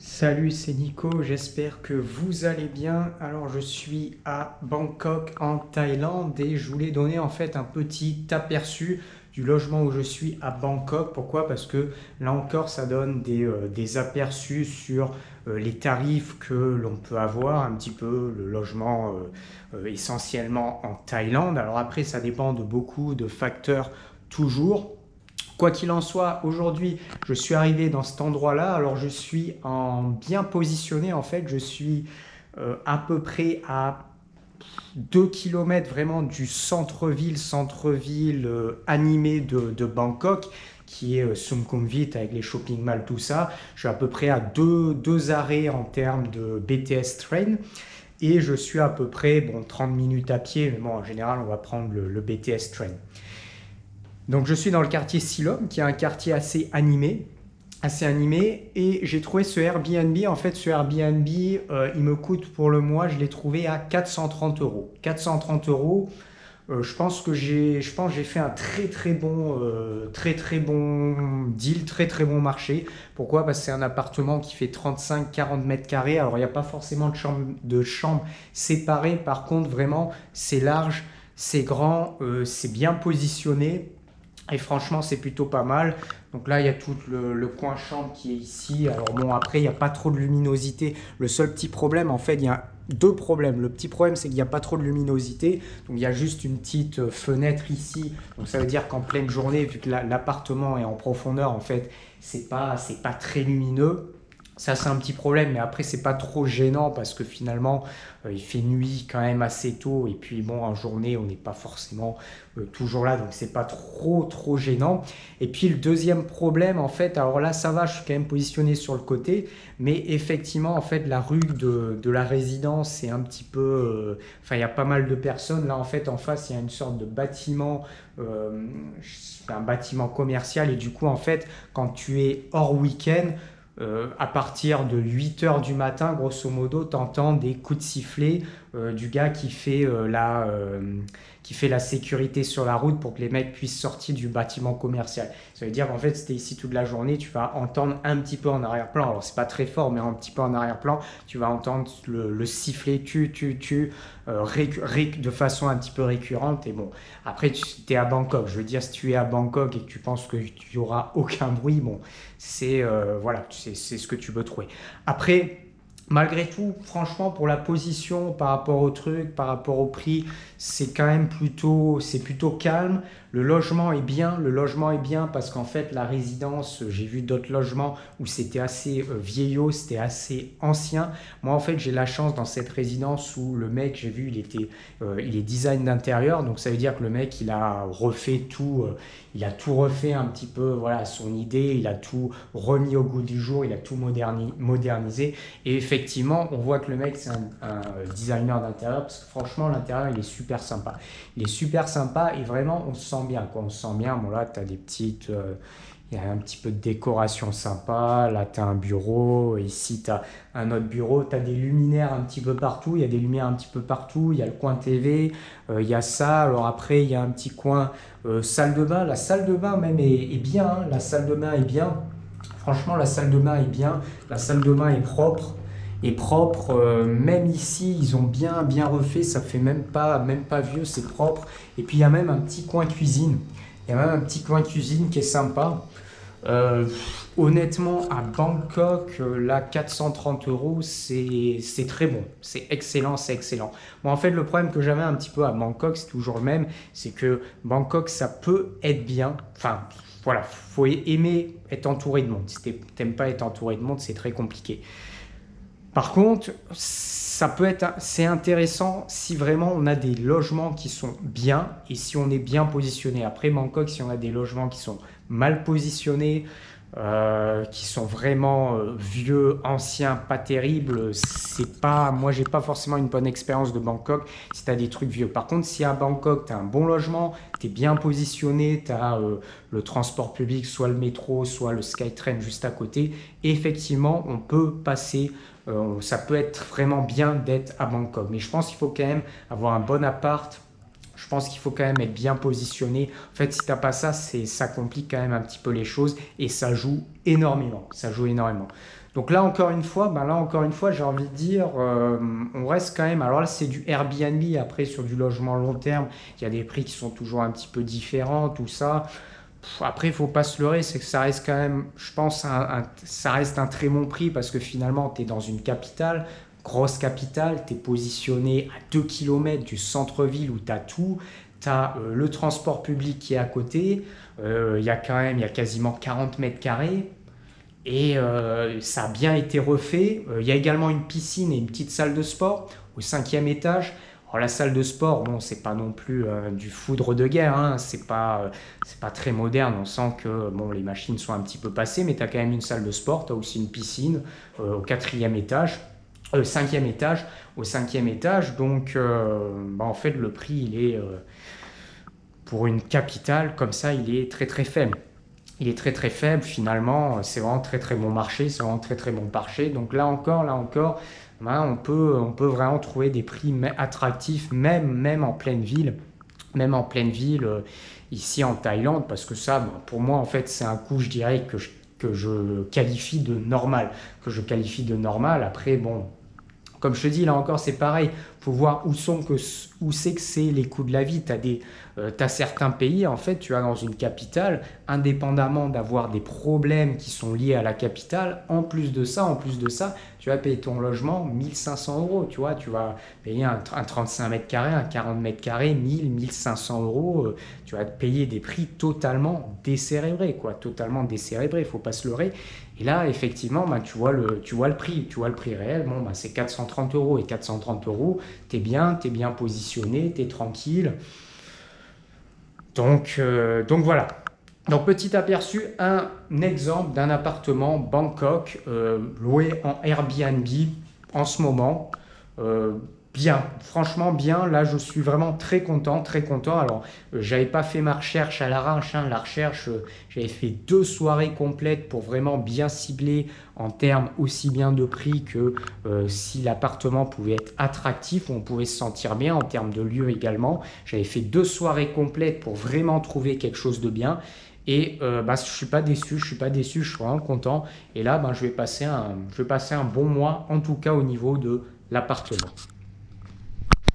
Salut, c'est Nico, j'espère que vous allez bien. Alors je suis à Bangkok en Thaïlande et je voulais donner en fait un petit aperçu du logement où je suis à Bangkok. Pourquoi? Parce que là encore ça donne des aperçus sur les tarifs que l'on peut avoir, un petit peu le logement essentiellement en Thaïlande. Alors après ça dépend de beaucoup de facteurs toujours. Quoi qu'il en soit, aujourd'hui, je suis arrivé dans cet endroit-là. Alors, je suis bien positionné. En fait, je suis à peu près à 2 kilomètres vraiment du centre-ville animé de Bangkok, qui est Sukhumvit avec les shopping malls, tout ça. Je suis à peu près à deux arrêts en termes de BTS train. Et je suis à peu près, bon, 30 minutes à pied, mais bon, en général, on va prendre le BTS train. Donc je suis dans le quartier Silom, qui est un quartier assez animé, et j'ai trouvé ce Airbnb. En fait, ce Airbnb, il me coûte pour le mois, je l'ai trouvé à 430 euros. 430 euros, je pense que j'ai fait un très très bon deal, très très bon marché. Pourquoi? Parce que c'est un appartement qui fait 35-40 mètres carrés. Alors il n'y a pas forcément de chambre séparée. Par contre, vraiment, c'est large, c'est grand, c'est bien positionné. Et franchement, c'est plutôt pas mal. Donc là, il y a tout le coin chambre qui est ici. Alors bon, après, il n'y a pas trop de luminosité. Le seul petit problème, en fait, il y a deux problèmes. Le petit problème, c'est qu'il n'y a pas trop de luminosité. Donc il y a juste une petite fenêtre ici. Donc ça veut dire qu'en pleine journée, vu que l'appartement est en profondeur, en fait, c'est pas très lumineux. Ça, c'est un petit problème, mais après, c'est pas trop gênant parce que finalement, il fait nuit quand même assez tôt. Et puis, bon, en journée, on n'est pas forcément toujours là, donc c'est pas trop gênant. Et puis, le deuxième problème, en fait, alors là, ça va, je suis quand même positionné sur le côté, mais effectivement, en fait, la rue de la résidence, c'est un petit peu. Enfin, il y a pas mal de personnes. Là, en fait, en face, il y a une sorte de bâtiment. euh, un bâtiment commercial, et du coup, en fait, quand tu es hors week-end, à partir de 8 heures du matin, grosso modo, tu entends des coups de sifflet du gars qui fait la sécurité sur la route pour que les mecs puissent sortir du bâtiment commercial. Ça veut dire qu'en fait, si tu es ici toute la journée, tu vas entendre un petit peu en arrière-plan. Alors, c'est pas très fort, mais un petit peu en arrière-plan, tu vas entendre le sifflet de façon un petit peu récurrente. Et bon, après, tu es à Bangkok. Je veux dire, si tu es à Bangkok et que tu penses que tu n'auras aucun bruit, bon, voilà, c'est ce que tu peux trouver. Après, malgré tout, franchement, pour la position, par rapport au truc, par rapport au prix, c'est plutôt calme. Le logement est bien parce qu'en fait, la résidence, j'ai vu d'autres logements où c'était assez vieillot, c'était assez ancien. Moi, en fait, j'ai la chance dans cette résidence où le mec, j'ai vu, il est design d'intérieur, donc ça veut dire que le mec, il a tout refait un petit peu, voilà, à son idée, il a tout remis au goût du jour, il a tout modernisé. Et effectivement, on voit que le mec, c'est un designer d'intérieur, parce que franchement, l'intérieur, il est super sympa. Il est super sympa et vraiment, on se sent bien, quoi. On se sent bien. Bon, là, tu as des petites. Il y a un petit peu de décoration sympa. Là, tu as un bureau. Ici, tu as un autre bureau. Tu as des luminaires un petit peu partout. Il y a des lumières un petit peu partout. Il y a le coin TV. Il y a ça. Alors après, il y a un petit coin salle de bain. La salle de bain, même, est bien, hein. La salle de bain est bien. Franchement, la salle de bain est bien. La salle de bain est propre. Même ici, ils ont bien refait. Ça fait même pas vieux. C'est propre. Et puis, il y a même un petit coin cuisine. Il y a même un petit coin cuisine qui est sympa. Euh, Honnêtement, à Bangkok, là, 430 euros, c'est très bon. C'est excellent, c'est excellent. Bon, en fait, le problème que j'avais un petit peu à Bangkok, c'est toujours le même. C'est que Bangkok, ça peut être bien. Enfin, voilà, faut aimer être entouré de monde. Si t'aimes pas être entouré de monde, c'est très compliqué. Par contre, c'est intéressant si vraiment on a des logements qui sont bien et si on est bien positionné. Après Bangkok, si on a des logements qui sont mal positionnés, qui sont vraiment vieux, anciens, pas terribles, moi j'ai pas forcément une bonne expérience de Bangkok si tu as des trucs vieux. Par contre, si à Bangkok tu as un bon logement, tu es bien positionné, tu as le transport public, soit le métro, soit le Skytrain juste à côté, et effectivement on peut passer. Ça peut être vraiment bien d'être à Bangkok. Mais je pense qu'il faut quand même avoir un bon appart Je pense qu'il faut quand même être bien positionné. En fait, si tu n'as pas ça, ça complique quand même un petit peu les choses et ça joue énormément. Ça joue énormément. Donc là encore une fois, j'ai envie de dire, on reste quand même. Alors là, c'est du Airbnb. Après, sur du logement long terme, il y a des prix qui sont toujours un petit peu différents, tout ça. Après, il faut pas se leurrer, c'est que ça reste quand même, je pense, ça reste un très bon prix parce que finalement, tu es dans une capitale, grosse capitale, tu es positionné à 2 kilomètres du centre-ville où tu as tout, tu as le transport public qui est à côté, il y a quasiment 40 mètres carrés et ça a bien été refait. Il y a également une piscine et une petite salle de sport au 5e étage. Alors, la salle de sport, bon, c'est pas non plus du foudre de guerre, hein, c'est pas très moderne. On sent que bon, les machines sont un petit peu passées, mais tu as quand même une salle de sport, tu as aussi une piscine au 4e étage, 5e étage, au 5e étage. Donc, en fait, le prix, il est pour une capitale comme ça, il est très très faible. Il est très très faible finalement, c'est vraiment très très bon marché, c'est vraiment très très bon marché. Donc là encore, ben, on peut vraiment trouver des prix attractifs même en pleine ville, même en pleine ville ici en Thaïlande, parce que ça, ben, pour moi en fait c'est un coût, je dirais que je qualifie de normal, que je qualifie de normal. Après bon, comme je te dis, là encore, c'est pareil. Il faut voir où c'est que c'est les coûts de la vie. T'as certains pays, en fait, tu as dans une capitale, indépendamment d'avoir des problèmes qui sont liés à la capitale, en plus de ça, tu vas payer ton logement 1 500 euros. Tu vois, tu vas payer un 35 mètres carrés, un 40 mètres carrés, 1 500 euros. Tu vas te payer des prix totalement décérébrés, quoi. Totalement décérébrés, il ne faut pas se leurrer. Et là, effectivement, ben, tu vois le prix réel, bon, ben, c'est 430 euros. Et 430 euros, t'es bien positionné, t'es tranquille. Donc voilà. Donc petit aperçu, un exemple d'un appartement Bangkok loué en Airbnb en ce moment. Euh, Bien, franchement bien. Là, je suis vraiment très content, très content. Alors, j'avais pas fait ma recherche à l'arrache, hein. La recherche, j'avais fait 2 soirées complètes pour vraiment bien cibler en termes aussi bien de prix que si l'appartement pouvait être attractif, on pouvait se sentir bien en termes de lieu également. J'avais fait 2 soirées complètes pour vraiment trouver quelque chose de bien. Et bah, je suis pas déçu, je suis vraiment content. Et là, bah, je vais passer un bon mois, en tout cas au niveau de l'appartement.